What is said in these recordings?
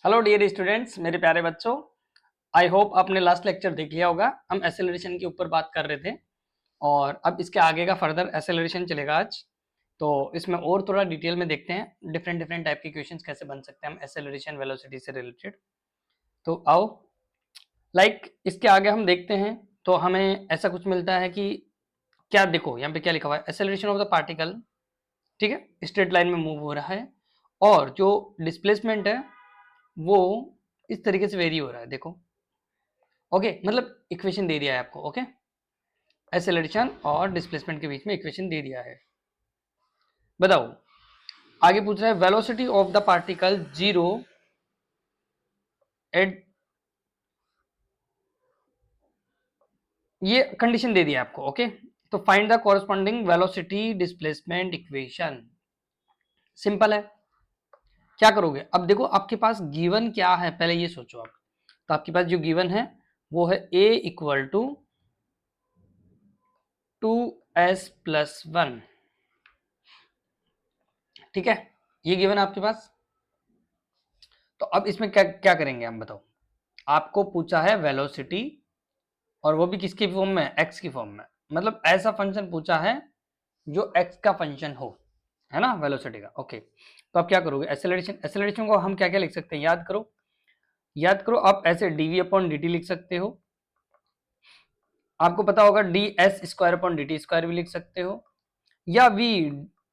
Hello dear students, मेरे प्यारे बच्चों। आई होप आपने लास्ट लेक्चर देख लिया होगा। हम एसेलरेशन के ऊपर बात कर रहे थे और अब इसके आगे का फर्दर एसेलरेशन चलेगा आज। तो इसमें और थोड़ा डिटेल में देखते हैं डिफरेंट डिफरेंट टाइप के क्वेश्चंस कैसे बन सकते हैं हम एसेलरेशन वेलोसिटी से रिलेटेड। तो आओ, इसके आगे हम देखते हैं। तो हमें ऐसा कुछ मिलता है कि क्या, देखो यहाँ पे क्या लिखा हुआ है, एसेलरेशन ऑफ द पार्टिकल, ठीक है, स्ट्रेट लाइन में मूव हो रहा है और जो डिस्प्लेसमेंट है वो इस तरीके से वेरी हो रहा है। देखो, ओके, मतलब इक्वेशन दे दिया है आपको। ओके, एक्सेलरेशन और डिस्प्लेसमेंट के बीच में इक्वेशन दे दिया है। बताओ, आगे पूछ रहा है velocity of the particle zero at, ये कंडीशन दे दिया है आपको। ओके, तो find the corresponding velocity displacement equation. Simple है, क्या करोगे? अब देखो आपके पास गिवन क्या है, पहले ये सोचो आप। तो आपके पास जो गिवन है वो है a इक्वल टू 2s+1, ठीक है, ये गिवन है आपके पास। तो अब इसमें क्या क्या करेंगे हम, बताओ। आपको पूछा है वेलोसिटी और वो भी किसकी फॉर्म में, एक्स की फॉर्म में। मतलब ऐसा फंक्शन पूछा है जो एक्स का फंक्शन हो, है ना, वेलोसिटी का। ओके, तो आप क्या करोगे? एक्सेलरेशन, एक्सेलरेशन को हम क्या क्या लिख सकते हैं, याद करो। याद करो, आप ऐसे dv/dt लिख सकते हो। आपको पता होगा ds²/dt² भी लिख सकते हो, या v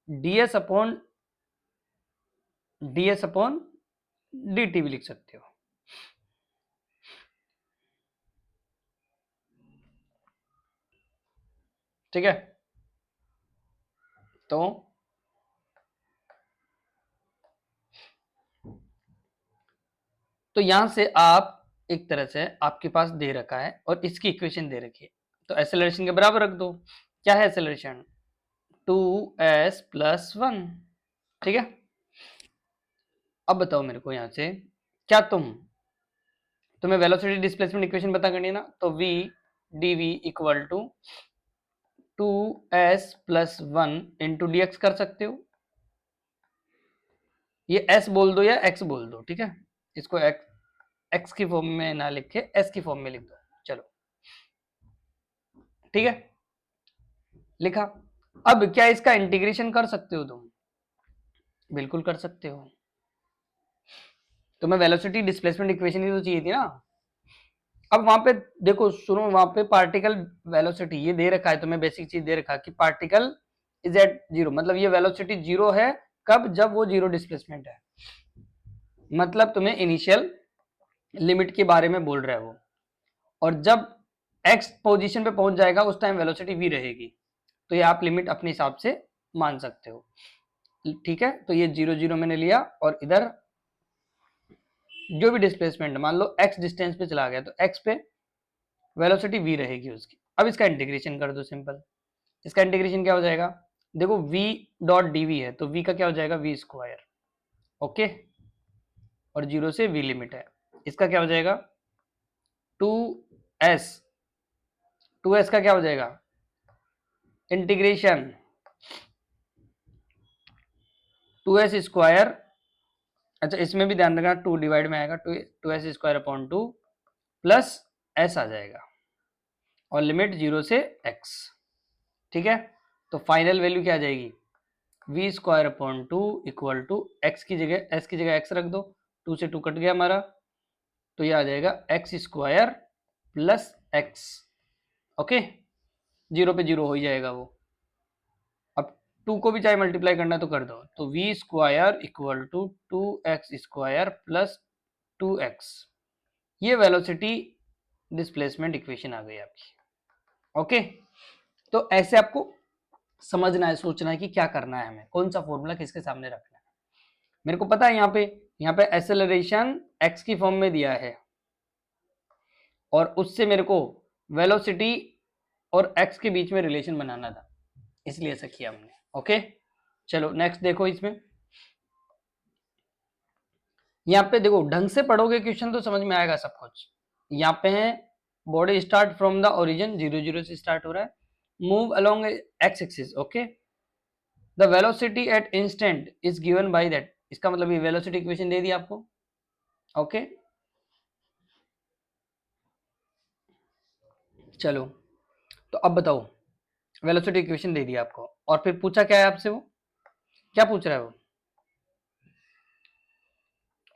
ds/dt भी लिख सकते हो। ठीक है, तो यहां से आप एक तरह से आपके पास दे रखा है और इसकी इक्वेशन दे रखी है, तो एक्सेलरेशन के बराबर रख दो। क्या है एक्सेलरेशन? 2s+1, ठीक है। अब बताओ मेरे को यहां से, क्या तुम्हें वेलोसिटी डिस्प्लेसमेंट इक्वेशन पता करनी है ना, तो v dv equal to 2s+1 into dx कर सकते हो। ये s बोल दो या x बोल दो, ठीक है। इसको x की फॉर्म में ना लिख के s की फॉर्म में लिख दो, चलो, ठीक है, लिखा। अब क्या इसका इंटीग्रेशन कर सकते हो तुम? बिल्कुल कर सकते हो। तुम्हें वेलोसिटी डिस्प्लेसमेंट इक्वेशन ही तो चाहिए थी ना। अब वहां पे देखो, सुनो, वहां पे पार्टिकल वेलोसिटी ये दे रखा है, तुम्हें बेसिक चीज दे रखा है कि पार्टिकल इज एट जीरो, मतलब ये वेलोसिटी जीरो है कब? जब वो जीरो डिस्प्लेसमेंट है, मतलब तुम्हें इनिशियल लिमिट के बारे में बोल रहा है वो। और जब एक्स पोजीशन पे पहुंच जाएगा उस टाइम वेलोसिटी वी रहेगी। तो ये आप लिमिट अपने हिसाब से मान सकते हो, ठीक है। तो ये 0 0 मैंने लिया और इधर जो भी डिस्प्लेसमेंट मान लो x डिस्टेंस पे चला गया तो x पे वेलोसिटी v रहेगी उसकी। अब इसका इंटीग्रेशन कर दो, सिंपल। इसका इंटीग्रेशन क्या हो जाएगा? देखो v डॉट dv है तो v का क्या हो जाएगा, v²। ओके, और 0 से v लिमिट है, इसका क्या हो जाएगा, 2s। 2s का क्या हो जाएगा, इंटीग्रेशन 2s²। अच्छा, इसमें भी ध्यान रखना 2 डिवाइड में आएगा, 2s² / 2 प्लस s आ जाएगा और लिमिट 0 से x, ठीक है। तो फाइनल वैल्यू क्या आ जाएगी, v²/2 इक्वल टू x की जगह, s की जगह x रख दो, 2 से 2 कट गया हमारा, तो ये आ जाएगा x² प्लस x। ओके, 0 पे 0 हो ही जाएगा वो। अब 2 को भी चाहे मल्टीप्लाई करना तो कर दो, तो v² equal to 2x² plus 2x। ये वेलोसिटी डिस्प्लेसमेंट इक्वेशन आ गई आपकी। ओके, तो ऐसे आपको समझना है, सोचना है कि क्या करना है, हमें कौन सा फॉर्मूला किसके सामने रखना है। मेरे को पता है यहाँ पे एक्सेलरेशन x की फॉर्म में दिया है और उससे मेरे को वेलोसिटी और x के बीच में रिलेशन बनाना था, इसलिए ऐसा किया हमने। ओके, चलो नेक्स्ट देखो। इसमें यहाँ पे देखो, ढंग से पढ़ोगे क्वेश्चन तो समझ में आएगा सब कुछ। यहाँ पे है body start from the origin, 0 0 से स्टार्ट हो रहा है, move along x axis. Okay, the velocity at instant is given by that, इसका मतलब ये वेलोसिटी इक्वेशन दे दी आपको। ओके, चलो तो अब बताओ, वेलोसिटी इक्वेशन दे दिया आपको और फिर पूछा क्या है आपसे, वो क्या पूछ रहा है वो,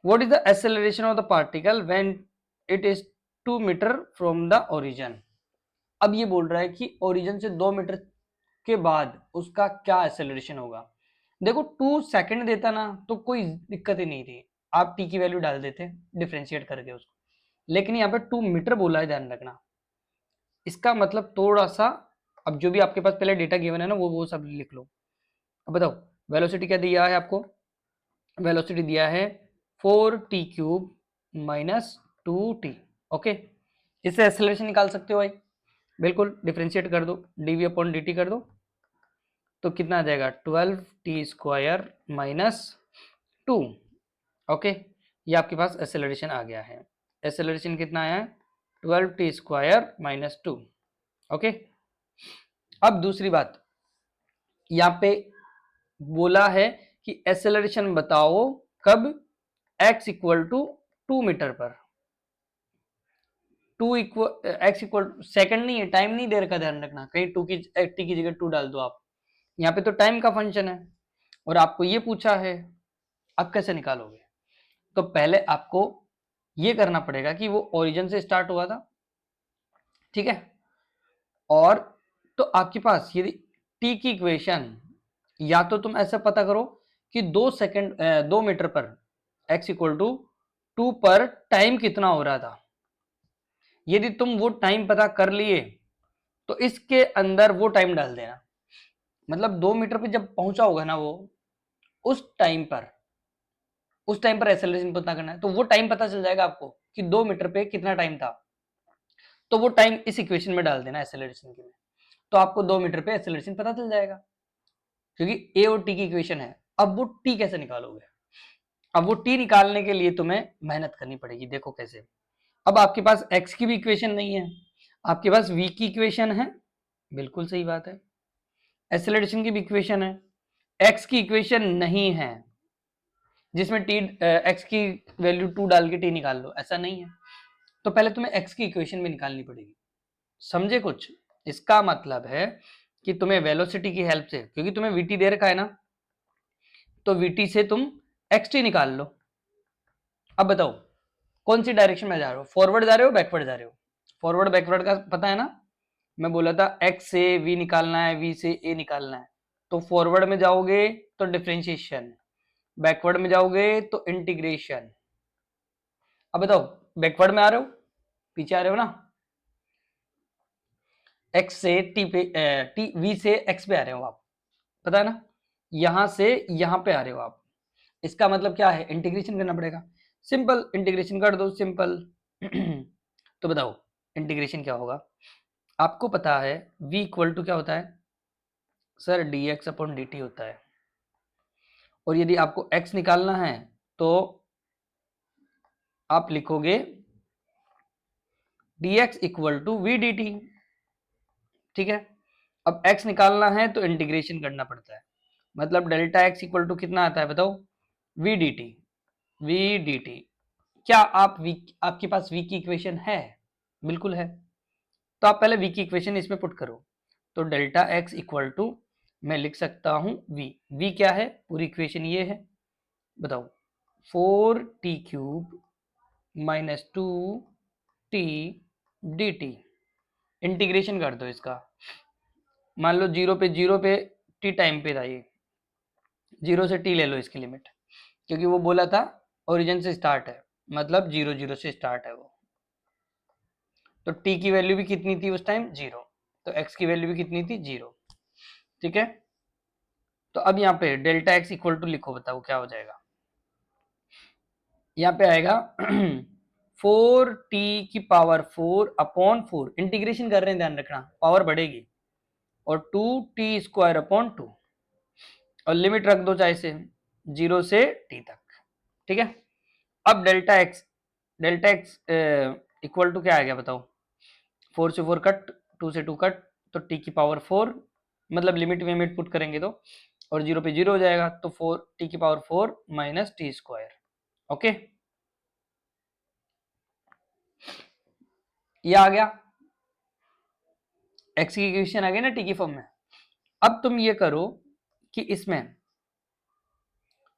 what is the acceleration of the particle when it is 2 metre from the origin. अब ये बोल रहा है कि ओरिजिन से 2 मीटर के बाद उसका क्या एक्सेलरेशन होगा। देखो 2 सेकंड देता ना तो कोई दिक्कत ही नहीं थी, आप टी की वैल्यू डाल देते डिफरेंशिएट करके उसको, लेकिन यहाँ पे 2 मीटर बोला है, ध्यान रखना। इसका मतलब थोड़ा सा, अब जो भी आपके पास पहले डेटा गिवन है ना वो सब लिख लो। अब बताओ वेलोसिटी क्या दिया है आपको, वेलोसिटी दिया है 4t³ माइनस 2t। ओके, इससे एक्सेलरेशन निकाल सकते हो भाई, बिल्कुल डिफरेंशिएट कर दो, dv/dt कर दो, तो कितना आ जाएगा 12t² माइनस 2। ओके, ये आपके पास एक्सेलरेशन आ गया है। एक्सेलरेशन कितना आया है 12t² माइनस 2। ओके, अब दूसरी बात, यहाँ पे बोला है कि एक्सेलरेशन बताओ कब, x इक्वल टू 2 मीटर पर, 2 इक्वल एक्स इक्वल सेकंड नहीं है, टाइम नहीं दे रखा, ध्यान रखना, कहीं टी की जगह 2 डाल दो आप, यहाँ पे तो टाइम का फंक्शन है और आपको ये पूछा है, अब कैसे निकालोगे। तो पहले आपको ये करना पड़ेगा कि वो ओरिजिन से स्टार्ट हुआ था, ठीक है, और तो आपके पास ये टी की इक्वेशन, या तो तुम ऐसा पता करो कि 2 मीटर पर x इक्वल टू 2 पर टाइम कितना हो रहा था। यदि तुम वो टाइम पता कर लिए तो इसके अंदर वो टाइम डाल देना, मतलब 2 मीटर पे जब पहुंचा होगा ना वो, उस टाइम पर एक्सेलरेशन पता करना है, तो वो टाइम पता चल जाएगा आपको कि 2 मीटर पे कितना टाइम था, तो वो टाइम इस इक्वेशन में डाल देना एक्सेलरेशन के में, तो आपको 2 मीटर पे एक्सेलरेशन पता चल जाएगा, क्योंकि ए और टी की इक्वेशन है। अब वो टी कैसे निकालोगे, अब वो टी निकालने के लिए तुम्हें मेहनत करनी पड़ेगी, देखो कैसे। अब आपके पास एक्स की भी इक्वेशन नहीं है, आपके पास वी की इक्वेशन है, बिल्कुल सही बात है, एक्सेलरेशन की भी इक्वेशन है, एक्स की इक्वेशन नहीं है जिसमें टी एक्स की वैल्यू 2 डाल के टी निकाल लो, ऐसा नहीं है, तो पहले तुम्हें एक्स की इक्वेशन भी निकालनी पड़ेगी, समझे कुछ। इसका मतलब है कि तुम्हें वेलोसिटी की हेल्प से, क्योंकि तुम्हें वीटी दे रखा है ना, तो वीटी से तुम एक्स टी निकाल लो। अब बताओ कौन सी डायरेक्शन में जा रहे हो, फॉरवर्ड जा रहे हो बैकवर्ड जा रहे हो, फॉरवर्ड बैकवर्ड का पता है ना, मैं बोला था एक्स से वी निकालना है, वी से ए निकालना है, तो फॉरवर्ड में जाओगे तो डिफरेंशिएशन, बैकवर्ड में जाओगे तो इंटीग्रेशन। अब बताओ बैकवर्ड में आ रहे हो, पीछे आ रहे हो ना, एक्स से टी पे टी वी से एक्स पे आ रहे हो आप, पता है ना, यहां से यहां पे आ रहे हो आप, इसका मतलब क्या है, इंटीग्रेशन करना पड़ेगा, सिंपल इंटीग्रेशन कर दो, सिंपल। तो बताओ इंटीग्रेशन क्या होगा, आपको पता है v इक्वल टू क्या होता है सर, dx/dt होता है, और यदि आपको x निकालना है तो आप लिखोगे dx equal to v dt, ठीक है। अब x निकालना है तो इंटीग्रेशन करना पड़ता है, मतलब डेल्टा x इक्वल टू कितना आता है बताओ, v dt, v dt। क्या आपके पास v की इक्वेशन है, बिल्कुल है, तो आप पहले v की इक्वेशन इसमें पुट करो, तो डेल्टा x इक्वल टू मैं लिख सकता हूं v क्या है, पूरी इक्वेशन ये है, बताओ 4t³ minus 2t dt, integration कर दो इसका, मान लो 0 पे t टाइम पे था ये, 0 से t ले लो इसकी लिमिट, क्योंकि वो बोला था ओरिजिन से स्टार्ट है, मतलब 0 से स्टार्ट है वो, तो t की वैल्यू भी कितनी थी उस टाइम 0, तो x की वैल्यू भी कितनी थी 0, ठीक है। तो अब यहाँ पे डेल्टा x इक्वल टू लिखो, बताओ क्या हो जाएगा, यहाँ पे आएगा 4t⁴ इंटीग्रेशन कर रहे हैं, ध्यान रखना पावर बढ़ेगी, और 2t² 2, और लिमिट रख दो चाहे से 0 से t तक, ठीक है। अब डेल्टा एक्स इक्वल टू क्या आ गया बताओ, 4 से 4 कट, 2 से 2 कट, तो t⁴, मतलब लिमिट विमिट पुट करेंगे तो, और 0 पे 0 हो जाएगा, तो 4 t⁴ माइनस t², ओके। ये आ गया, x की इक्वेशन आ गई ना टी की फॉर्म में। अब तुम ये करो कि इसमें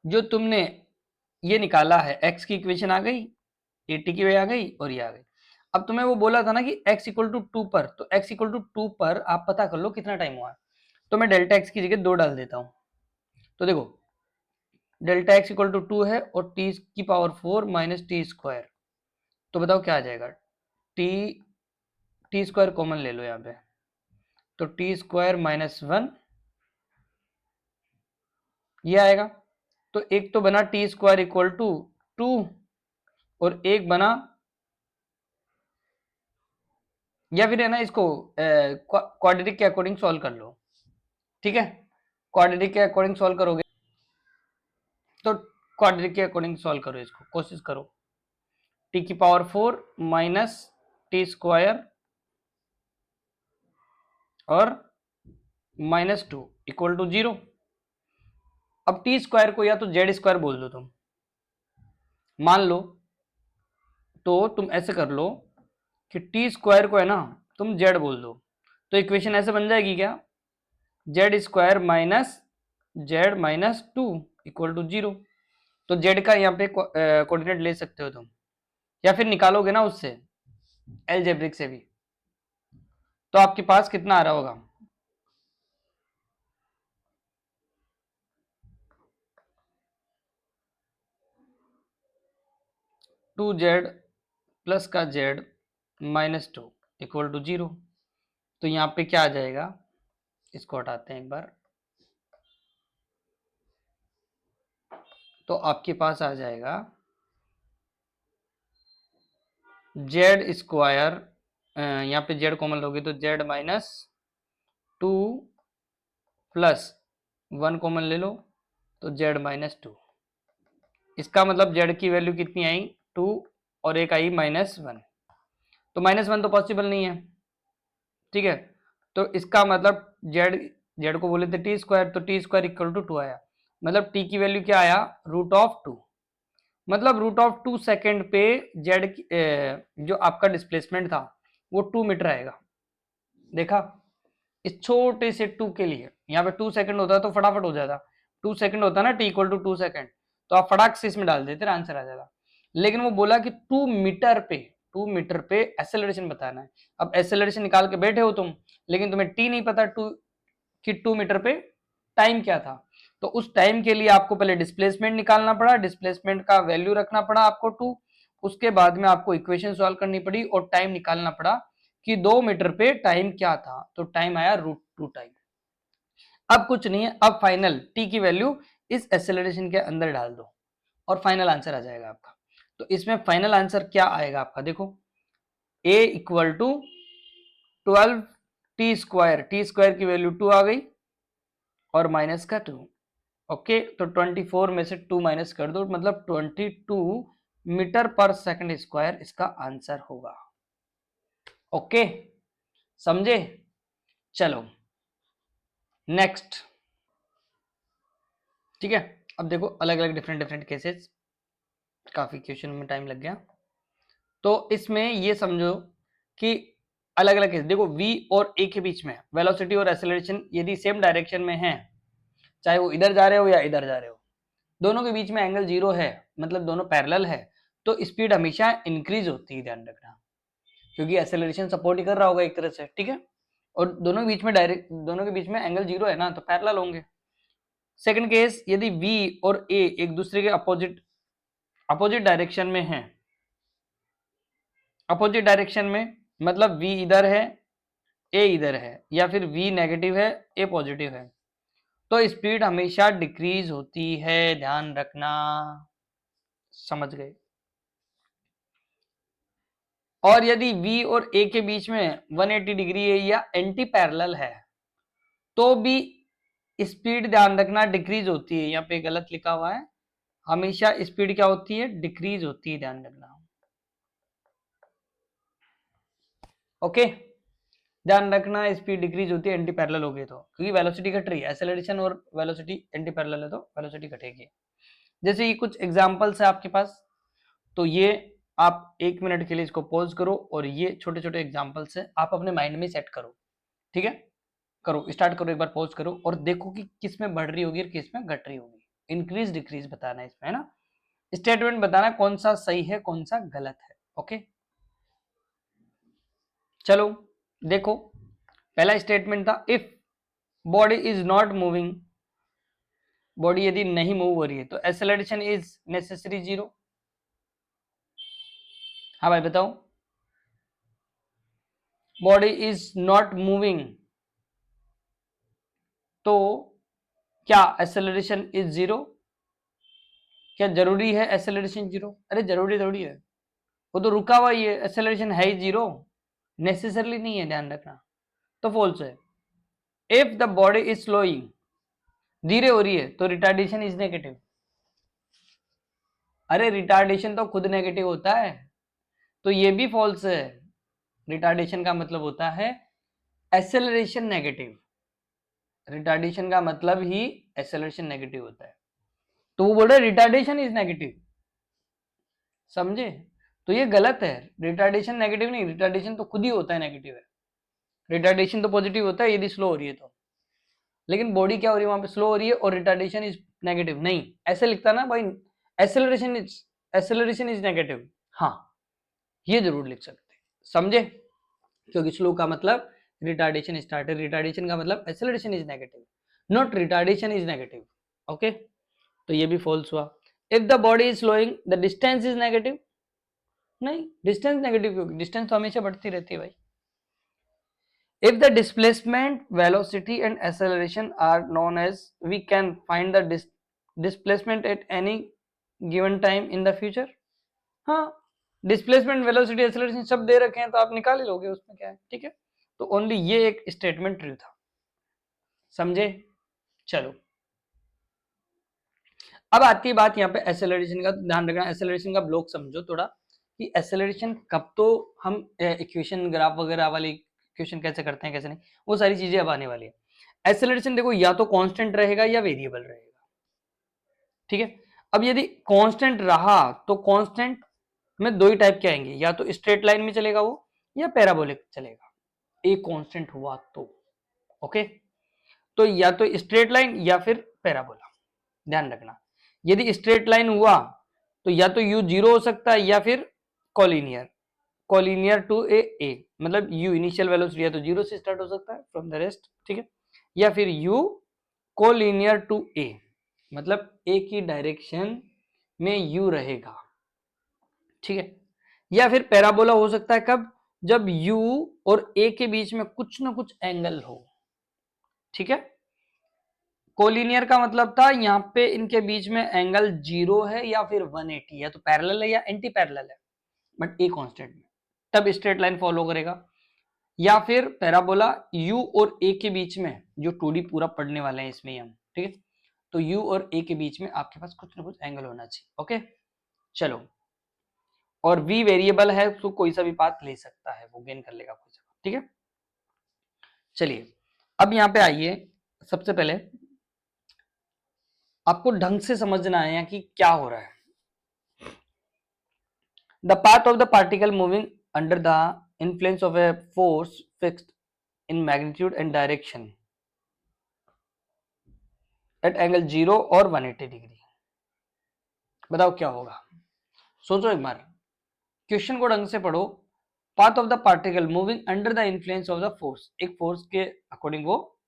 जो तुमने ये निकाला है x की इक्वेशन आ गई, ए टी की वे आ गई और ये आ गई। अब तुम्हें वो बोला था ना कि x इक्वल टू 2 पर, तो x इक्वल टू 2 पर आप पता कर लो कितना टाइम हुआ है। तो मैं डेल्टा x की जगह 2 डाल देता हूं। तो देखो डेल्टा x इक्वल टू 2 है और t की पावर 4 माइनस टी स्क्वायर, तो बताओ क्या आ जाएगा। टी स्क्वायर कॉमन ले लो यहाँ पे, तो टी स्क्वायर माइनस 1 ये आएगा। तो एक तो बना टी स्क्वायर इक्वल टू 2 और एक बना, या फिर है ना इसको क्वाड्रेटिक के अकॉर्डिंग सॉल्व कर लो, ठीक है। क्वाड्रेटिक के अकॉर्डिंग सॉल्व करोगे तो क्वाड्रेटिक के अकॉर्डिंग सॉल्व करो, इसको कोशिश करो। टी की पावर 4 माइनस टी स्क्वायर और माइनस 2 इक्वल टू 0। अब टी स्क्वायर को या तो जेड स्क्वायर बोल दो तुम, मान लो। तो तुम ऐसे कर लो कि टी स्क्वायर को है ना तुम जेड बोल दो, तो इक्वेशन ऐसे बन जाएगी क्या, Z square minus Z minus 2 equal to 0। तो जेड का यहाँ पे कोऑर्डिनेट ले सकते हो तुम, या फिर निकालोगे ना उससे एलजेब्रिक से भी, तो आपके पास कितना आ रहा होगा, 2z प्लस का z माइनस 2 इक्वल टू 0। तो यहाँ पे क्या आ जाएगा, इसको हटाते हैं एक बार, तो आपके पास आ जाएगा जेड स्क्वायर, यहाँ पे जेड कॉमन लोगे तो जेड माइनस 2 प्लस 1 कॉमन ले लो तो जेड माइनस 2। इसका मतलब जेड की वैल्यू कितनी आई 2 और एक आई माइनस 1, तो माइनस 1 तो पॉसिबल नहीं है, ठीक है। तो इसका मतलब जेड, जेड को बोले थे टी स्क्वायर, तो टी स्क्वायर इक्वल टू 2 आया, मतलब टी की वैल्यू क्या आया रूट ऑफ 2, मतलब रूट ऑफ 2 सेकेंड पे जेड जो आपका डिस्प्लेसमेंट था वो 2 मीटर आएगा। देखा, इस छोटे से 2 के लिए, यहाँ पे 2 सेकंड होता तो फटाफट हो जाता, 2 सेकंड होता ना टी इक्वल टू 2 सेकंड, तो आप फटाक से इसमें डाल देते आंसर आ जाता। लेकिन वो बोला कि 2 मीटर पे, 2 मीटर पे एक्सेलरेशन बताना है। अब एक्सेलरेशन निकाल के बैठे हो तुम, लेकिन तुम्हें टी नहीं पता 2 कि 2 मीटर पे टाइम क्या था, तो उस टाइम के लिए आपको पहले डिस्प्लेसमेंट निकालना पड़ा, डिस्प्लेसमेंट का वैल्यू रखना पड़ा आपको 2, उसके बाद में आपको इक्वेशन सॉल्व करनी पड़ी और टाइम निकालना पड़ा कि 2 मीटर पे टाइम क्या था, तो टाइम आया रूट 2 टाइम। अब कुछ नहीं है, अब फाइनल टी की वैल्यू इस एक्सेलरेशन के अंदर डाल दो और फाइनल आंसर आ जाएगा आपका। तो इसमें फाइनल आंसर क्या आएगा आपका, देखो a equal to 12 T square, T square की वैल्यू 2 आ गई और माइनस का 2, ओके। तो 24 में से 2 माइनस कर दो, मतलब 22 मीटर पर सेकंड स्क्वायर इसका आंसर होगा, ओके समझे। चलो नेक्स्ट, ठीक है। अब देखो अलग अलग डिफरेंट डिफरेंट केसेस, काफी क्वेश्चन में टाइम लग गया, तो इसमें ये समझो कि अलग अलग केस देखो, v और a के बीच में वेलोसिटी और एक्सेलरेशन यदि सेम डायरेक्शन में है, चाहे वो इधर जा रहे हो या इधर जा रहे हो, दोनों के बीच में एंगल 0 है, मतलब दोनों पैरेलल है, तो स्पीड हमेशा इंक्रीज होती है, ध्यान रखना, क्योंकि एक्सेलरेशन सपोर्ट ही कर रहा होगा एक तरह से, ठीक है। और दोनों के बीच में डायरेक्ट, दोनों के बीच में एंगल 0 है ना, तो पैरेलल होंगे। सेकंड केस, यदि v और a एक दूसरे के अपोजिट अपोजिट डायरेक्शन में है, अपोजिट डायरेक्शन में मतलब v इधर है a इधर है, या फिर v नेगेटिव है a पॉजिटिव है, तो स्पीड हमेशा डिक्रीज होती है, ध्यान रखना, समझ गए। और यदि v और a के बीच में 180 डिग्री है या एंटी पैरेलल है, तो भी स्पीड ध्यान रखना डिक्रीज होती है, यहाँ पे गलत लिखा हुआ है, हमेशा स्पीड क्या होती है, डिक्रीज होती है, ध्यान रखना, ओके। ध्यान रखना स्पीड डिक्रीज होती है एंटी पैरेलल हो गई तो, क्योंकि वेलोसिटी घट रही है, एक्सेलरेशन और वेलोसिटी एंटी पैरेलल है तो वेलोसिटी घटेगी। जैसे ये कुछ एग्जांपल्स है आपके पास, तो ये आप 1 मिनट के लिए इसको पॉज करो और ये छोटे छोटे एग्जाम्पल से आप अपने माइंड में सेट करो, ठीक है। करो, स्टार्ट करो, एक बार पॉज करो और देखो कि किस में बढ़ रही होगी और किस में घट रही होगी। इंक्रीज डिक्रीज बताना है इसमें, है ना। स्टेटमेंट बताना कौन सा सही है कौन सा गलत है। ओके, चलो देखो, पहला स्टेटमेंट था if body is not moving, body यदि नहीं मूव हो रही है तो एक्सेलरेशन इज नेसेसरी 0। हाँ भाई बताओ, बॉडी इज नॉट मूविंग तो क्या एक्सेलरेशन इज 0? क्या जरूरी है एक्सेलरेशन 0? अरे जरूरी थोड़ी है, वो तो रुका हुआ ही है, एक्सेलरेशन है ही 0, नेसेसरली नहीं है, ध्यान रखना। तो फॉल्स है। If the body is slowing, धीरे हो रही है तो रिटार्डेशन इज नेगेटिव। अरे रिटार्डेशन तो खुद नेगेटिव होता है, तो ये भी फॉल्स है। रिटार्डेशन का मतलब होता है एक्सेलरेशन नेगेटिव, रिटार्डेशन का मतलब ही एक्सेलरेशन नेगेटिव होता है, तो वो बोल रहे रिटार्डेशन इज नेगेटिव, समझे। तो ये गलत है, रिटार्डेशन नेगेटिव नहीं, रिटार्डेशन तो खुद ही होता है नेगेटिव है, रिटार्डेशन तो पॉजिटिव होता है यदि स्लो हो रही है तो। लेकिन बॉडी क्या हो रही है वहां पे, स्लो हो रही है और रिटार्डेशन इज नेगेटिव, नहीं ऐसे लिखता ना भाई, एक्सेलरेशन इज नेगेटिव, हाँ ये जरूर लिख सकते हैं, समझे। क्योंकि स्लो का मतलब रिटार्डेशन स्टार्टेड, रिटार्डेशन का मतलब acceleration is negative, not retardation is negative. Okay, तो ये भी फॉल्स हुआ। If the body is slowing the distance is negative, नहीं डिस्टेंस नेगेटिव क्यों, डिस्टेंस तो हमेशा बढ़ती रहती है भाई। If the displacement, velocity and acceleration are known as, we can find the displacement at any given time in the future। हाँ, displacement, velocity, acceleration सब दे रखे हैं तो आप निकाल ही लोगे, उसमें क्या है, ठीक है। तो ओनली ये एक स्टेटमेंट ट्रू था, समझे। चलो अब आती है बात यहाँ पे एक्सेलरेशन का, ध्यान रखना एक्सेलरेशन का ब्लॉक समझो थोड़ा, कि एक्सेलरेशन कब तो हम इक्वेशन ग्राफ वगैरह वाली इक्वेशन कैसे करते हैं कैसे नहीं, वो सारी चीजें अब आने वाली है। एक्सेलरेशन देखो या तो कांस्टेंट रहेगा या वेरिएबल रहेगा, ठीक है। अब यदि कांस्टेंट रहा तो कांस्टेंट में दो ही टाइप के आएंगे, या तो स्ट्रेट लाइन में चलेगा वो या पैराबोलिक चलेगा, एक कांस्टेंट हुआ तो। ओके, तो या तो स्ट्रेट लाइन या फिर पैराबोला, ध्यान रखना। यदि स्ट्रेट लाइन हुआ तो या तो u 0 हो सकता है या फिर कोलिनियर, कोलिनियर टू ए, मतलब u इनिशियल वेलोसिटी या तो 0 से स्टार्ट हो सकता है फ्रॉम द रेस्ट, ठीक है, या फिर u कोलिनियर टू ए, मतलब एक ही डायरेक्शन में u रहेगा, ठीक है। या फिर पैराबोला हो सकता है कब, जब u और a के बीच में कुछ ना कुछ एंगल हो, ठीक है। कोलिनियर का मतलब था यहाँ पे इनके बीच में एंगल 0 है या फिर 180 है, तो पैरेलल है या एंटी पैरेलल है, बट ए कांस्टेंट में, तब स्ट्रेट लाइन फॉलो करेगा। या फिर पैराबोला u और a के बीच में, जो 2D पूरा पढ़ने वाले हैं इसमें हम, ठीक है, तो u और a के बीच में आपके पास कुछ ना कुछ एंगल होना चाहिए। ओके, चलो, और v वेरिएबल है तो कोई सा भी पाथ ले सकता है, वो गेन कर लेगा कोई सा, ठीक है। चलिए अब यहाँ पे आइए, सबसे पहले आपको ढंग से समझना है कि क्या हो रहा है। The path of the particle moving under the influence of a force fixed in magnitude and direction at angle 0 और 180 डिग्री, बताओ क्या होगा। सोचो एक बार, क्वेश्चन को ढंग से पढ़ो। Path of the particle moving under the influence of the force, एक फोर्स के अकॉर्डिंग वो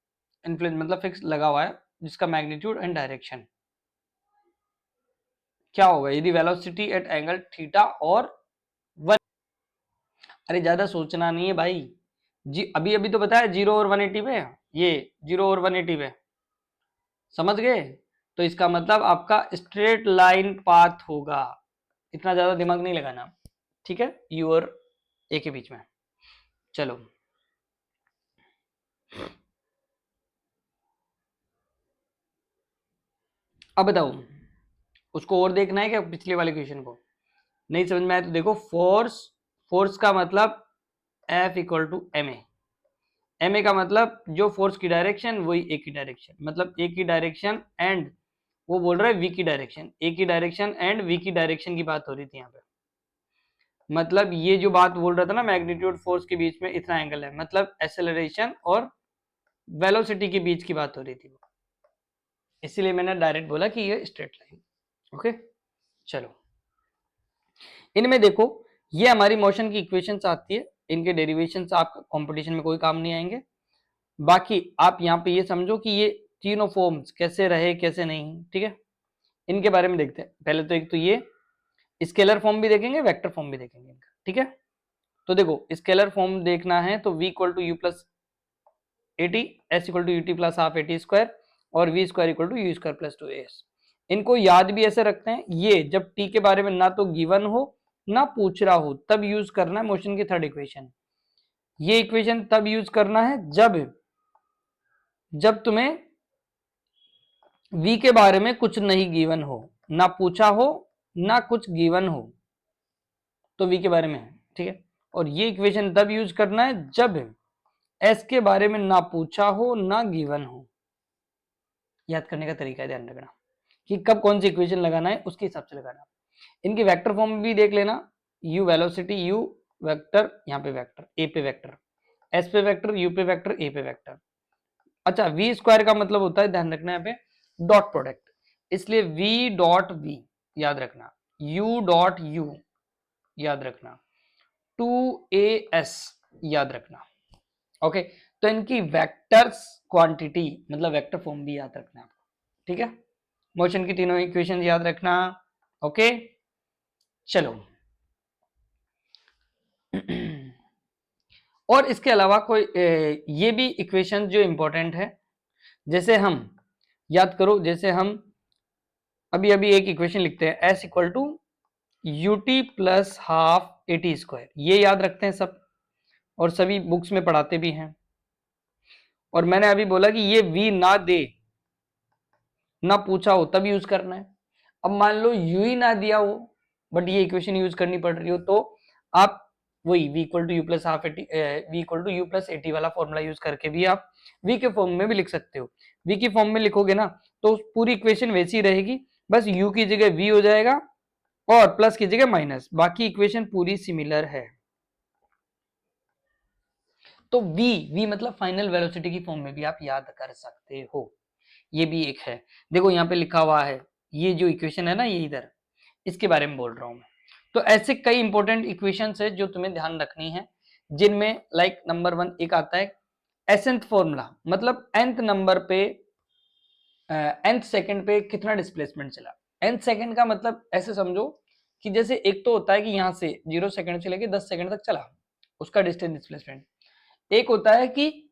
इन्फ्लुएंस मतलब फिक्स लगा हुआ है, जिसका मैग्नीट्यूड एंड डायरेक्शन क्या होगा यदि वेलोसिटी एट एंगल थीटा और 1। अरे ज्यादा सोचना नहीं है भाई जी, अभी अभी तो बताया 0 और 180 पे, ये 0 और 180 पे, समझ गए। तो इसका मतलब आपका स्ट्रेट लाइन पाथ होगा, इतना ज्यादा दिमाग नहीं लगाना, ठीक है, यू और ए के बीच में। चलो अब बताओ, उसको और देखना है क्या पिछले वाले क्वेश्चन को, नहीं समझ में आया तो देखो, फोर्स, फोर्स का मतलब F equal to M A, M A का मतलब जो फोर्स की डायरेक्शन वही ए की डायरेक्शन, मतलब ए की डायरेक्शन एंड वो बोल रहा है वी की डायरेक्शन, ए की डायरेक्शन एंड वी की डायरेक्शन की बात हो रही थी यहाँ पे। मतलब ये जो बात बोल रहा था ना, मैग्नीट्यूड फोर्स के बीच में इतना एंगल है, मतलब एक्सेलरेशन और वेलोसिटी के बीच की बात हो रही थी, इसीलिए मैंने डायरेक्ट बोला कि ये स्ट्रेट लाइन। ओके, चलो इनमें देखो, ये हमारी मोशन की इक्वेशंस आती है, इनके डेरिवेशंस आपका कंपटीशन में कोई काम नहीं आएंगे। बाकी आप यहाँ पे ये समझो कि ये तीनों फॉर्म्स कैसे रहे कैसे नहीं, ठीक है, इनके बारे में देखते हैं। पहले तो एक तो ये स्केलर फॉर्म भी देखेंगे, वेक्टर फॉर्म भी देखेंगे इनका, ठीक है। तो देखो स्केलर फॉर्म देखना है तो v equal to you plus AT, S equal to U T plus half AT square और V square equal to U square plus two S. इनको याद भी ऐसे रखते हैं, ये जब टी के बारे में ना तो गिवन हो ना पूछ रहा हो तब यूज करना है मोशन की थर्ड इक्वेशन। ये इक्वेशन तब यूज करना है जब तुम्हें v के बारे में कुछ नहीं गिवन हो, ना पूछा हो ना कुछ गिवन हो, तो v के बारे में है, ठीक है। और ये इक्वेशन तब यूज करना है जब s के बारे में ना पूछा हो ना गिवन हो। याद करने का तरीका है, ध्यान रखना कि कब कौन सी इक्वेशन लगाना है, उसके हिसाब से लगाना। इनकी वेक्टर फॉर्म भी देख लेना, u वेलोसिटी, u वेक्टर, यहाँ पे वेक्टर a पे वेक्टर, s पे वेक्टर, u पे वेक्टर, a पे वेक्टर। अच्छा v स्क्वायर का मतलब होता है, ध्यान रखना यहाँ पे, डॉट प्रोडक्ट, इसलिए v डॉट v याद रखना, u डॉट u याद रखना, 2as याद रखना। ओके, तो इनकी वेक्टर्स क्वांटिटी मतलब वेक्टर फॉर्म भी याद रखना आपको, ठीक है। मोशन की तीनों इक्वेशन याद रखना। ओके, चलो और इसके अलावा कोई ये भी इक्वेशन जो इंपॉर्टेंट है, जैसे हम याद करो, जैसे हम अभी अभी एक इक्वेशन लिखते हैं, s equal to U T plus half AT square, ये याद रखते हैं सब और सभी बुक्स में पढ़ाते भी हैं। और मैंने अभी बोला कि ये v ना दे ना पूछा हो तब यूज करना है। अब मान लो u ही ना दिया हो बट ये इक्वेशन यूज करनी पड़ रही हो, तो आप वही v equal to you plus half AT, V equal to you plus AT वाला फॉर्मूला यूज करके भी आप v के फॉर्म में भी लिख सकते हो। v की फॉर्म में लिखोगे ना तो पूरी इक्वेशन वैसी रहेगी, बस u की जगह v हो जाएगा और प्लस की जगह माइनस, बाकी इक्वेशन पूरी सिमिलर है। तो v मतलब फाइनल वेलोसिटी की फॉर्म में भी आप याद कर सकते हो, ये भी एक है। देखो यहाँ पे लिखा हुआ है, ये जो इक्वेशन है ना, ये इधर, इसके बारे में बोल रहा हूं मैं। तो ऐसे कई इंपॉर्टेंट इक्वेशंस है जो तुम्हें ध्यान रखनी है, जिनमें लाइक नंबर 1 एक आता है एसेंथ फॉर्मूला, मतलब nth नंबर पे nth सेकंड पे कितना डिस्प्लेसमेंट चला। nth सेकंड का मतलब ऐसे समझो कि जैसे एक तो होता है कि यहाँ से 0 सेकंड से लेके 10 सेकंड तक चला, उसका डिस्टेंस डिस्प्लेसमेंट। एक होता है कि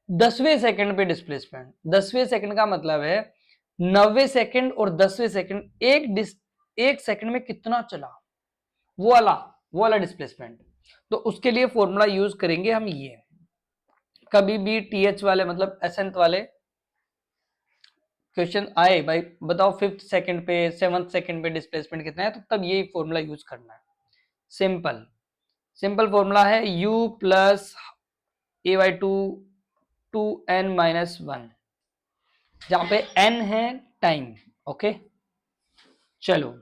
10वें सेकंड पे डिस्प्लेसमेंट, 10वें सेकंड का मतलब है 90 सेकंड और 10वें सेकंड एक सेकंड में कितना चला, वो वाला डिस्प्लेसमेंट। तो उसके लिए फॉर्मूला यूज करेंगे हम ये, कभी भी टीएच वाले मतलब एसेंथ वाले क्वेश्चन आए, भाई बताओ 5th सेकंड पे 7th सेकंड पे डिस्प्लेसमेंट कितना है, तो तब ये फॉर्मूला यूज करना है। सिंपल फॉर्मूला है u plus A by two N minus one, जहां पे n है टाइम। ओके, चलो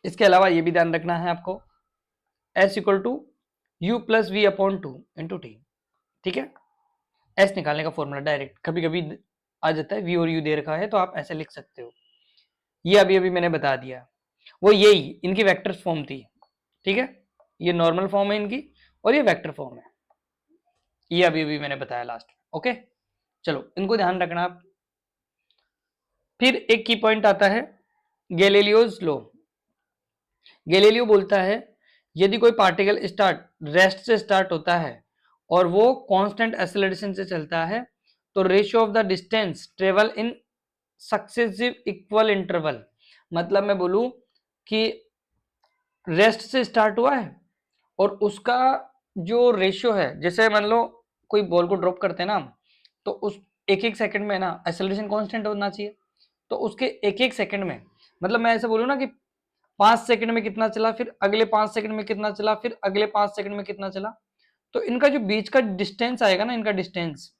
इसके अलावा ये भी ध्यान रखना है आपको, s equal to you plus V upon two into T, ठीक है। s निकालने का फॉर्मूला डायरेक्ट कभी कभी आ जाता है, v और u दे रखा है तो आप ऐसे लिख सकते हो, ये अभी अभी मैंने बता दिया। वो यही इनकी वेक्टर फॉर्म थी, ठीक है, ये नॉर्मल फॉर्म है इनकी और ये वेक्टर फॉर्म है, ये अभी अभी मैंने बताया लास्ट में। ओके, चलो इनको ध्यान रखना आप। फिर एक की पॉइंट आता है गैलीलियोज लॉ। गैलीलियो बोलता है यदि कोई पार्टिकल रेस्ट से स्टार्ट होता है और वो कांस्टेंट एक्सेलरेशन से चलता है, तो ratio of the distance travel in successive equal interval, मतलब मैं बोलूं कि रेस्ट से स्टार्ट हुआ है और उसका जो रेशियो है, जैसे मान लो कोई बॉल को ड्रॉप करते हैं ना, तो उस एक एक सेकंड में ना एक्सेलरेशन कांस्टेंट होना चाहिए, तो उसके एक एक सेकंड में, मतलब मैं ऐसे बोलूँ ना कि 5 सेकंड में कितना चला, फिर अगले 5 सेकंड में कितना चला, फिर अगले 5 सेकंड में कितना चला, तो इनका जो बीच का डिस्टेंस आएगा ना, इनका डिस्टेंस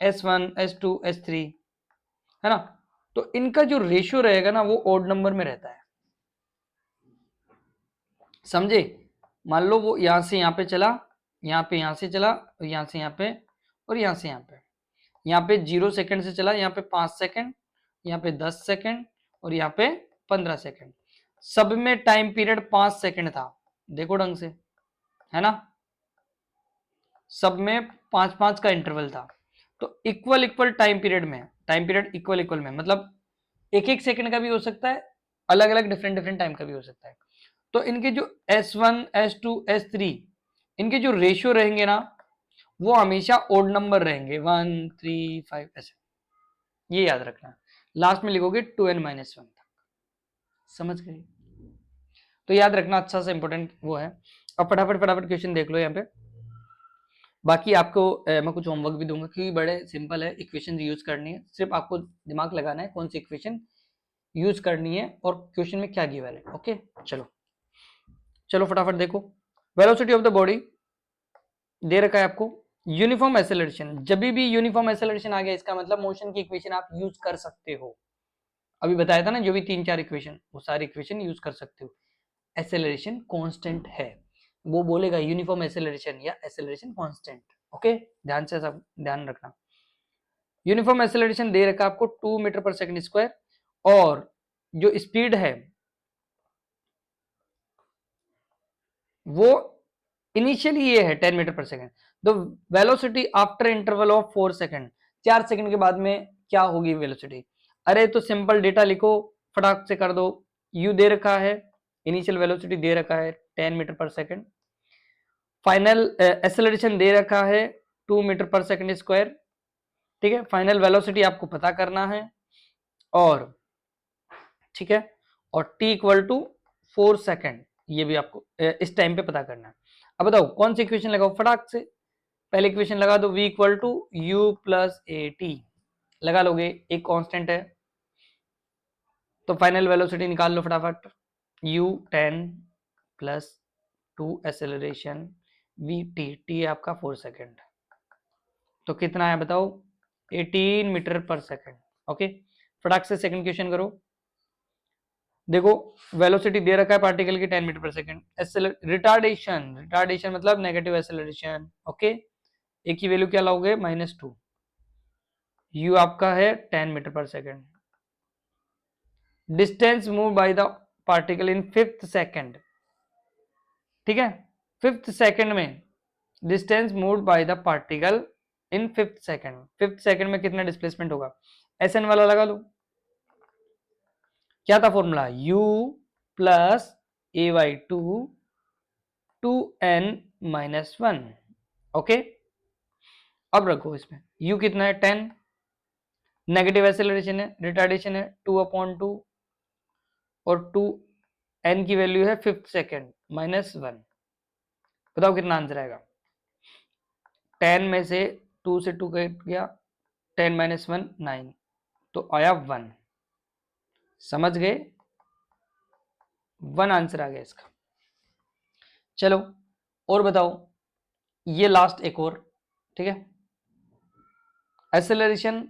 S1 S2 S3 है ना, तो इनका जो रेशियो रहेगा ना वो ऑड नंबर में रहता है। समझे? मान लो वो यहाँ से यहाँ पे चला, यहाँ पे यहाँ से चला, और यहाँ से यहाँ पे, और यहाँ से यहाँ पे। यहाँ पे 0 सेकंड से चला, यहाँ पे 5 सेकंड, यहाँ पे 10 सेकंड, और यहाँ पे 15 सेकंड। सब में टाइम पीरियड 5 सेकंड था, देखो ढंग से, है ना? सब में 5-5 का इंटरवल था। तो इक्वल इक्वल टाइम पीरियड में, टाइम पीरियड इक्वल इक्वल में मतलब एक एक सेकंड का भी हो सकता है, अलग अलग डिफरेंट डिफरेंट टाइम का भी हो सकता है। तो इनके जो S1, S2, S3 इनके जो रेशियो रहेंगे ना, वो हमेशा ओड नंबर रहेंगे, 1, 3, 5 ऐसे, ये याद रखना। लास्ट में लिखोगे 2n-1 तक, समझ गए? तो याद रखना, अच्छा सा इंपॉर्टेंट वो है। अब फटाफट फटाफट क्वेश्चन देख लो यहाँ पे। बाकी आपको मैं कुछ होमवर्क भी दूंगा, क्योंकि बड़े सिंपल है, इक्वेशन यूज करनी है, सिर्फ आपको दिमाग लगाना है कौन सी इक्वेशन यूज करनी है और क्वेश्चन में क्या गिवन है। ओके, चलो चलो फटाफट देखो। वेलोसिटी ऑफ द बॉडी दे रखा है आपको, यूनिफॉर्म एक्सेलरेशन। जब भी यूनिफॉर्म एक्सेलरेशन आ गया, इसका मतलब मोशन की इक्वेशन आप यूज कर सकते हो। अभी बताया था ना, जो भी 3-4 इक्वेशन, वो सारी इक्वेशन यूज कर सकते हो। एक्सेलरेशन कांस्टेंट है, वो बोलेगा यूनिफॉर्म एक्सेलरेशन या एक्सेलरेशन कांस्टेंट। ओके, ध्यान से सब ध्यान रखना। यूनिफॉर्म एक्सेलरेशन दे रखा आपको 2 मीटर पर सेकंड स्क्वायर, और जो स्पीड है वो इनिशियली ये है 10 मीटर पर second. The velocity after interval of 4 second, 4 second के बाद में क्या होगी वेलोसिटी? अरे तो सिंपल डेटा लिखो, फटाक से कर दो। यू दे रखा है, इनिशियल वेलोसिटी दे रखा है 10 मीटर पर सेकंड, फाइनल एक्सेलरेशन दे रखा है 2 मीटर पर सेकंड स्क्वायर, ठीक है? फाइनल वेलोसिटी आपको पता करना है, और ठीक है, और t इक्वल टू 4 सेकंड, ये भी आपको इस टाइम पे पता करना है। अब बताओ कौन सी इक्वेशन लगाओ, फटाक से पहले इक्वेशन लगा दो, v equal to you plus A T लगा लोगे, एक कांस्टेंट है, तो फाइनल वेलोसिटी निकाल लो फटाफट, u 10 plus 2 acceleration v t है आपका 4 सेकंड, तो कितना है बताओ? 18 मीटर पर सेकंड। ओके, फटाक से सेकंड क्वेश्चन करो। देखो वेलोसिटी दे रखा है पार्टिकल की 10 मीटर पर सेकंड, रिटार्डेशन, रिटार्डेशन मतलब नेगेटिव एक्सेलरेशन। ओके, एक ही वैल्यू क्या लाओगे? -2, u आपका है 10 मीटर पर second, distance move by the particle in 5th second, ठीक है? 5th सेकंड में distance move by the particle in 5th second, 5th second में कितना डिस्प्लेसमेंट होगा? SN वाला लगा लो, क्या था formula? u plus a by 2n-1। Okay, अब रखो इसमें u कितना है? 10, नेगेटिव एक्सेलरेशन है, रिटार्डेशन है 2/2, और 2n की वैल्यू है 5th सेकंड -1। बताओ कितना आंसर आएगा? 10 में से 2 से 2 कट गया, 10 - 1 9, तो आया 1। समझ गए? 1 आंसर आ गया इसका। चलो और बताओ, ये लास्ट एक और, ठीक है? एक्सेलरेशन,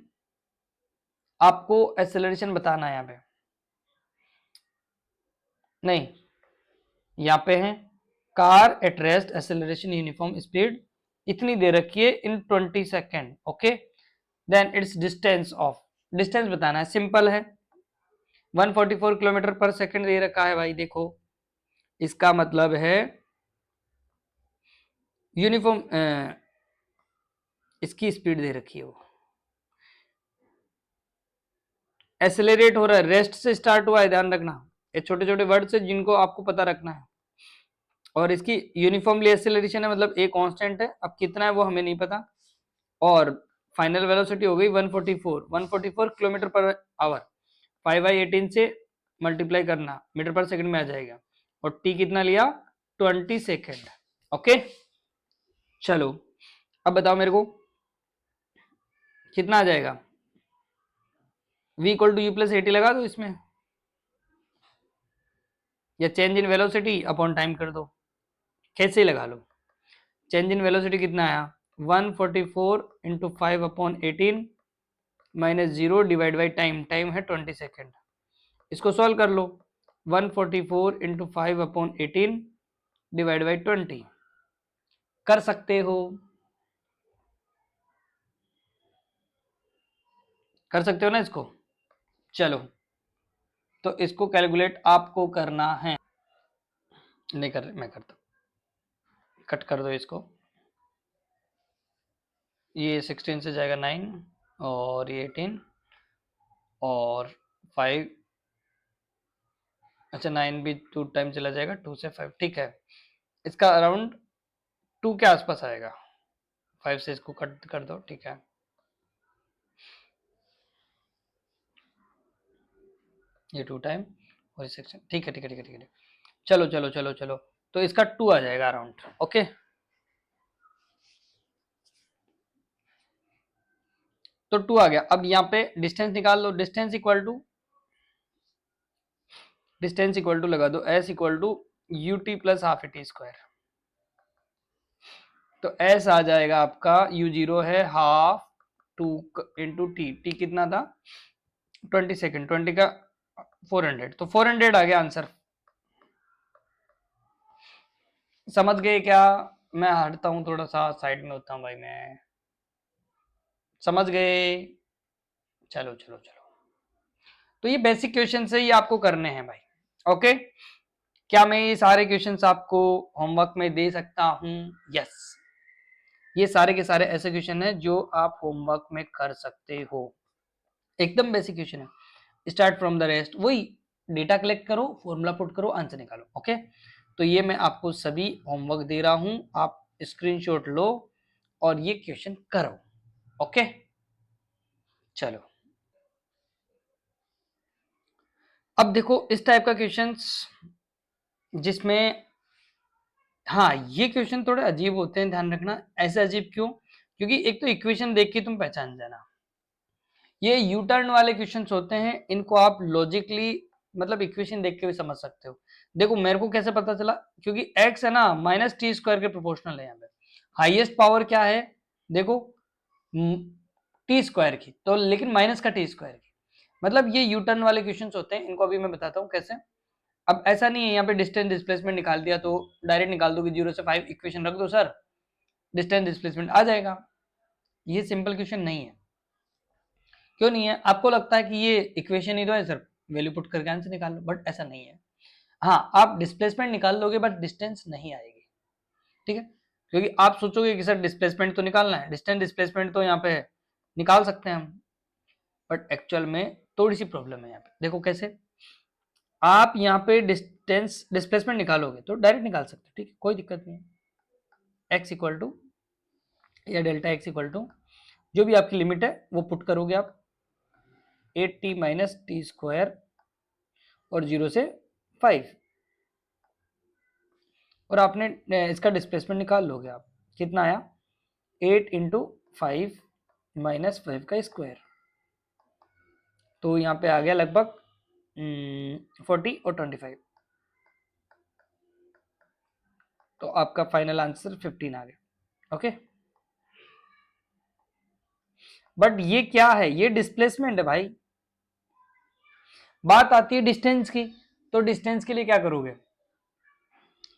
आपको एक्सेलरेशन बताना है यहाँ पे, नहीं यहाँ पे है car at rest acceleration uniform speed इतनी दे रखी है in 20 second. Okay, then it's distance of, distance बताना है, सिंपल है, 144 किलोमीटर पर सेकंड दे रखा है भाई। देखो इसका मतलब है यूनिफॉर्म इसकी स्पीड दे रखी है, वो एक्सेलरेट हो रहा है, रेस्ट से स्टार्ट हुआ है, ध्यान रखना, ये छोटे छोटे वर्ड से जिनको आपको पता रखना है। और इसकी यूनिफॉर्मली एक्सेलरेशन है, मतलब एक कांस्टेंट है, अब कितना है वो हमें नहीं पता, और फाइनल वेलोसिटी हो गई 144 किलोमीटर पर आवर, 5/18 से मल्टीप्लाई करना, मीटर पर सेकंड में आ जाएगा, और टी कितना लिया? 20 सेकंड। ओके, चलो अब बताओ मेरे को कितना आ जाएगा? v equal to you plus a t लगा दो इसमें, या change in velocity upon time कर दो, कैसे ही लगा लो। चेंज इन वेलोसिटी कितना आया? 144 into 5/18 -0 divide by time, time है 20 सेकेंड, इसको सॉल्व कर लो। 144 इंटू 5/18 डिवाइड बाई 20 कर सकते हो, कर सकते हो ना इसको। चलो तो इसको कैलकुलेट आपको करना है, नहीं कर रहे, मैं करता हूं, कट कर दो इसको। ये 16 से जाएगा 9 और ये 18 और 5, अच्छा 9 भी 2 टाइम चला जाएगा, 2 से 5, ठीक है। इसका अराउंड 2 के आसपास आएगा, 5 से इसको कट कर दो, ठीक है। ये 2 टाइम और 16, ठीक है ठीक है ठीक है ठीक है। चलो चलो चलो चलो, तो इसका 2 आ जाएगा अराउंड, ओके। तो 2 आ गया। अब यहाँ पे डिस्टेंस निकाल लो, डिस्टेंस इक्वल टू लगा दो s equal to U T plus half a t square. तो s आ जाएगा आपका u0 है हाफ 2 इंटू टी कितना था 20 सेकेंड, 20 का 400, तो 400 आ गया आंसर। समझ गए क्या? मैं हटता हूं थोड़ा सा, साइड में होता हूं भाई मैं, समझ गए? चलो चलो चलो, तो ये बेसिक क्वेश्चन से ही आपको करने हैं भाई, ओके। क्या मैं ये सारे क्वेश्चंस आपको होमवर्क में दे सकता हूं? यस, ये सारे के सारे ऐसे क्वेश्चन है जो आप होमवर्क में कर सकते हो, एकदम बेसिक क्वेश्चन है। स्टार्ट फ्रॉम द रेस्ट, वही डेटा कलेक्ट करो, फॉर्मूला पुट करो, आंसर निकालो, ओके। तो ये मैं आपको सभी होमवर्क दे रहा हूं, आप स्क्रीनशॉट लो और ये क्वेश्चन करो, ओके। चलो अब देखो इस टाइप का क्वेश्चंस जिसमें, हाँ ये क्वेश्चन थोड़े अजीब होते हैं, ध्यान रखना। ऐसे अजीब क्यों? क्योंकि एक तो इक्वेशन देख के तुम पहचान जाना, ये यू टर्न वाले क्वेश्चंस होते हैं, इनको आप लॉजिकली मतलब इक्वेशन देख के भी समझ सकते हो। देखो मेरे को कैसे पता चला, क्योंकि x है ना माइनस टी स्क्वायर के प्रोपोर्शनल है यहाँ पे। हाईएस्ट पावर क्या है देखो, टी स्क्वायर की, तो लेकिन माइनस का टी स्क्वायर की, मतलब ये यू टर्न वाले क्वेश्चन होते हैं, इनको अभी मैं बताता हूँ कैसे। अब ऐसा नहीं है यहाँ पे डिस्टेंस डिस्प्लेसमेंट निकाल दिया तो डायरेक्ट निकाल दो कि 0 से 5 इक्वेशन रख दो सर, डिस्टेंस डिस्प्लेसमेंट आ जाएगा। ये सिंपल क्वेश्चन नहीं है। क्यों नहीं है? आपको लगता है कि ये इक्वेशन ही तो है सर, वैल्यू पुट करके आंसर निकाल लो, बट ऐसा नहीं है। हाँ आप डिस्प्लेसमेंट निकाल लोगे बट डिस्टेंस नहीं आएगी, ठीक है। क्योंकि आप सोचोगे कि सर डिस्प्लेसमेंट तो निकालना है, डिस्टेंस डिस्प्लेसमेंट तो यहाँ पे निकाल सकते हैं हम, बट एक्चुअल में थोड़ी सी प्रॉब्लम है यहाँ पे। देखो कैसे, आप यहाँ पे डिस्टेंस डिस्प्लेसमेंट निकालोगे तो डायरेक्ट निकाल सकते हो, ठीक है, कोई दिक्कत नहीं है। एक्स इक्वल टू या डेल्टा एक्स इक्वल टू जो भी आपकी लिमिट है वो पुट करोगे आप, 8t माइनस टी स्क्वायर और 0 से 5, और आपने इसका डिस्प्लेसमेंट निकाल लोगे आप, कितना आया 8 इंटू 5 माइनस 5 का स्क्वायर, तो यहाँ पे आ गया लगभग 40 और 25, तो आपका फाइनल आंसर 15 आ गया, ओके। बट ये क्या है, ये डिस्प्लेसमेंट है भाई। बात आती है डिस्टेंस की, तो डिस्टेंस के लिए क्या करोगे,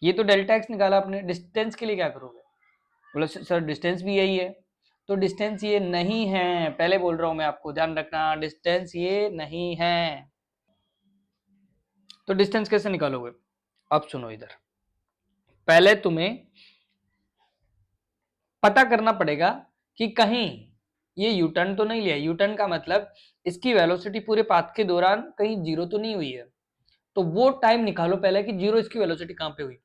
ये तो डेल्टा एक्स निकाला आपने, डिस्टेंस के लिए क्या करोगे, बोला सर डिस्टेंस भी यही है, तो डिस्टेंस ये नहीं है, पहले बोल रहा हूं मैं आपको, ध्यान रखना डिस्टेंस ये नहीं है। तो डिस्टेंस कैसे निकालोगे? अब सुनो इधर, पहले तुम्हें पता करना पड़ेगा कि कहीं ये यू टर्न तो नहीं लिया, यू टर्न का मतलब इसकी वेलोसिटी पूरे पाथ के दौरान कहीं जीरो तो नहीं हुई है, तो वो टाइम निकालो पहले कि जीरो इसकी वेलोसिटी कहां पे हुई।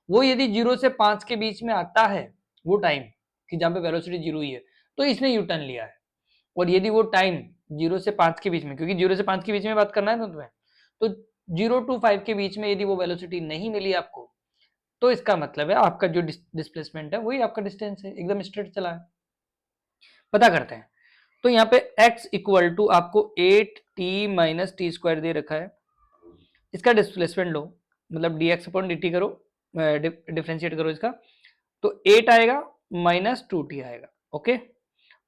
वो यदि 0 से 5 के बीच में आता है वो टाइम कि जहां पे वेलोसिटी जीरो हुई है, तो इसने यू टर्न लिया है। और यदि वो टाइम 0 से 5 के बीच में, क्योंकि 0 से 5 के बीच में बात करना है ना तुम्हें, तो 0 to 5 के बीच में यदि वो वेलोसिटी नहीं मिली आपको, तो इसका मतलब है आपका जो डिस्प्लेसमेंट है वही आपका डिस्टेंस है, एकदम स्ट्रेट चला है। पता करते हैं, तो यहाँ पे x इक्वल टू आपको 8t माइनस टी स्क्वायर दे रखा है, इसका डिस्प्लेसमेंट लो, मतलब dx अपॉन dt करो, डिफ्रेंशिएट करो इसका, तो 8 आएगा माइनस 2t आएगा, ओके।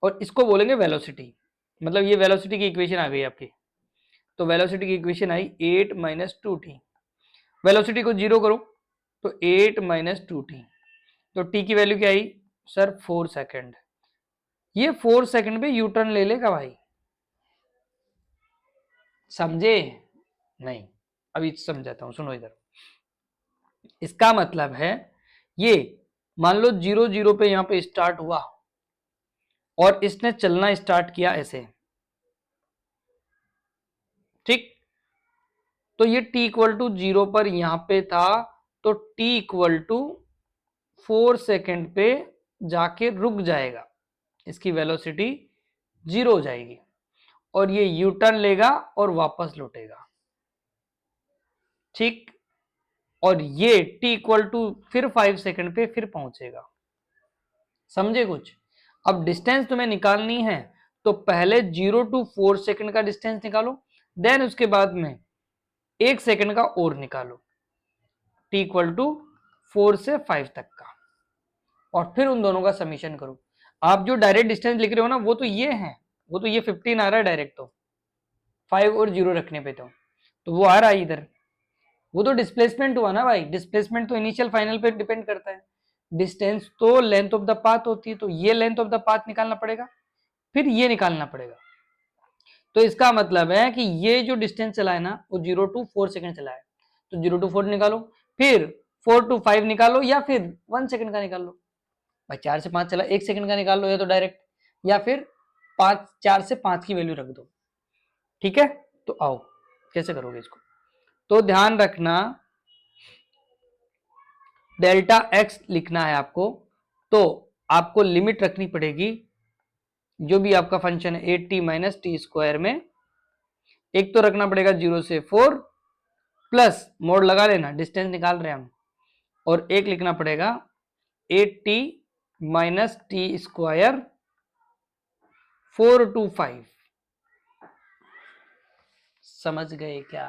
और इसको बोलेंगे वेलोसिटी, मतलब ये वेलोसिटी की इक्वेशन आ गई आपकी, तो वेलोसिटी की इक्वेशन आई 8 माइनस 2t। वेलोसिटी को जीरो करो, तो 8 माइनस 2t, तो t की वैल्यू क्या आई सर 4 सेकेंड। ये 4 सेकेंड पे यू टर्न ले लेगा भाई, समझे? नहीं, अभी समझाता हूं, सुनो इधर। इसका मतलब है ये मान लो 0 0 पे यहां पे स्टार्ट हुआ और इसने चलना स्टार्ट किया ऐसे, ठीक। तो ये t इक्वल टू 0 पर यहां पे था, तो t इक्वल टू 4 सेकेंड पे जाके रुक जाएगा, इसकी वेलोसिटी 0 हो जाएगी और ये यू टर्न लेगा और वापस लौटेगा, ठीक। और ये t इक्वल टू फिर 5 सेकेंड पे फिर पहुंचेगा, समझे कुछ? अब डिस्टेंस तुम्हें निकालनी है तो पहले 0 to 4 सेकेंड का डिस्टेंस निकालो, देन उसके बाद में 1 सेकेंड का और निकालो, t इक्वल टू 4 से 5 तक का, और फिर उन दोनों का समीशन करो। आप जो डायरेक्ट डिस्टेंस लिख रहे हो ना, वो तो ये है, वो तो ये 15 आ रहा है डायरेक्ट, तो 5 और 0 रखने पे तो वो आ रहा है इधर, वो तो डिस्प्लेसमेंट हुआ ना भाई। डिस्प्लेसमेंट तो इनिशियल फाइनल पे डिपेंड करता है, डिस्टेंस तो लेंथ ऑफ द पाथ होती है, तो ये लेंथ ऑफ द पाथ निकालना पड़ेगा, फिर ये निकालना पड़ेगा। तो इसका मतलब है कि ये जो डिस्टेंस चला है ना, वो 0 to 4 सेकंड चला है, तो 0 to 4 निकालो, फिर 4 to 5 निकालो, या फिर 1 सेकंड का निकाल लो भाई। 4 से 5 चला, 1 सेकंड का निकाल लो, या तो डायरेक्ट, या फिर 4 से 5 की वैल्यू रख दो, ठीक है। तो आओ कैसे करोगे इसको, तो ध्यान रखना डेल्टा एक्स लिखना है आपको, तो आपको लिमिट रखनी पड़ेगी, जो भी आपका फंक्शन है 8t माइनस टी स्क्वायर में, एक तो रखना पड़ेगा 0 से 4 प्लस मोड लगा लेना, डिस्टेंस निकाल रहे हैं हम, और एक लिखना पड़ेगा 8t minus T square 4 to 5। समझ गए क्या?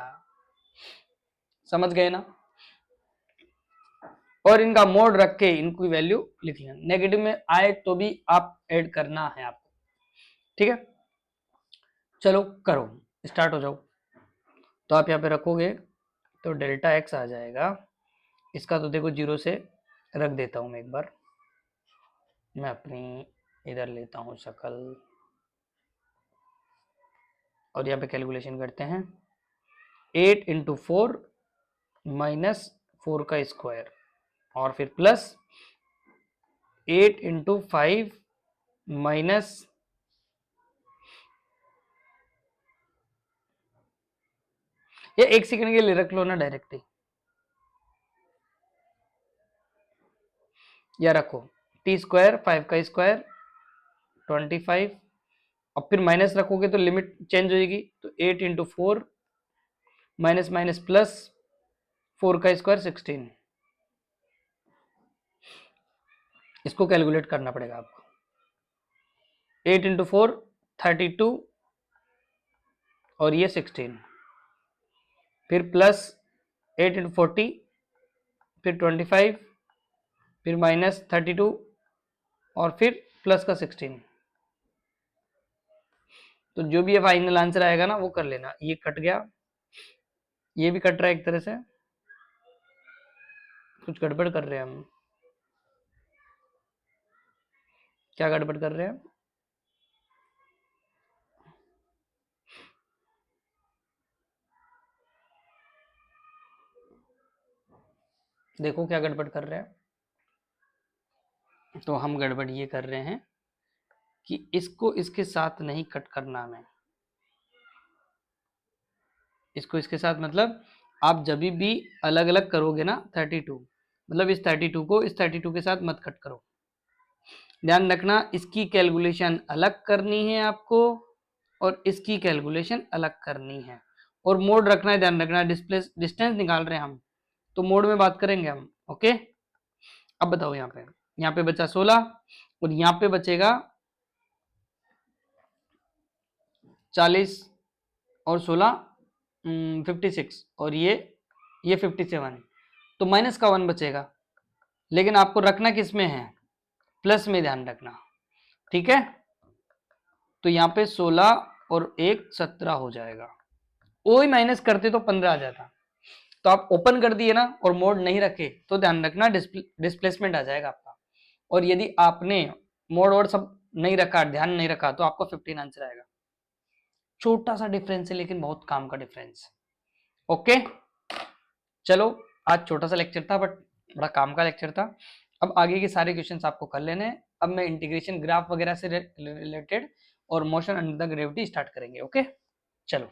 समझ गए ना? और इनका मोड रख के इनकी वैल्यू लिख लेना, नेगेटिव में आए तो भी आप ऐड करना है आपको, ठीक है। चलो करो, स्टार्ट हो जाओ। तो आप यहाँ पे रखोगे तो डेल्टा एक्स आ जाएगा, इसका तो देखो 0 से रख देता हूँ मैं एक बार, मैं अपनी इधर लेता हूँ शक्ल, और यहाँ पे कैलकुलेशन करते हैं। 8 इंटू 4 माइनस 4 का स्क्वायर, और फिर प्लस 8 इंटू 5 माइनस, ये 1 सेकंड के लिए रख लो ना डायरेक्ट ही, या रखो टी स्क्वायर 5 का स्क्वायर 25, और फिर माइनस रखोगे तो लिमिट चेंज हो जाएगी, तो 8 इंटू 4 माइनस माइनस प्लस 4 का स्क्वायर 16, इसको कैलकुलेट करना पड़ेगा आपको। 8 इंटू 4 32, और ये 16, फिर प्लस 8 इंटू 40, फिर 25, फिर माइनस 32, और फिर प्लस का 16। तो जो भी ये फाइनल आंसर आएगा ना वो कर लेना। ये कट गया, ये भी कट रहा है एक तरह से, कुछ गड़बड़ कर रहे हैं हम। क्या गड़बड़ कर रहे हैं? देखो क्या गड़बड़ कर रहे हैं। तो हम गड़बड़ ये कर रहे हैं कि इसको इसके साथ नहीं कट करना हमें, इसको इसके साथ, मतलब आप जब भी अलग अलग करोगे ना 32, मतलब इस 32 को इस 32 के साथ मत कट करो। ध्यान रखना इसकी कैलकुलेशन अलग करनी है आपको, और इसकी कैलकुलेशन अलग करनी है, और मोड रखना है, ध्यान रखना डिस्टेंस निकाल रहे हैं हम, तो मोड में बात करेंगे हम, ओके। अब बताओ, यहाँ पे बचा 16, और यहाँ पे बचेगा 40, और 16 56, और ये 57, तो माइनस का 1 बचेगा, लेकिन आपको रखना किस में है, प्लस में, ध्यान रखना, ठीक है। तो यहाँ पे 16 और 1 17 हो जाएगा, ओ ही माइनस करते तो 15 आ जाता, तो आप ओपन कर दिए ना और मोड नहीं रखे तो ध्यान रखना डिस्प्लेसमेंट आ जाएगा आपका। और यदि आपने मोड और सब नहीं रखा, ध्यान नहीं रखा, तो आपको 15 आंसर आएगा। छोटा सा डिफरेंस है लेकिन बहुत काम का डिफरेंस। ओके चलो, आज छोटा सा लेक्चर था बट बड़ा काम का लेक्चर था। अब आगे के सारे क्वेश्चंस आपको कर लेने हैं। अब मैं इंटीग्रेशन ग्राफ वगैरह से रिलेटेड और motion under the gravity start करेंगे। ओके चलो।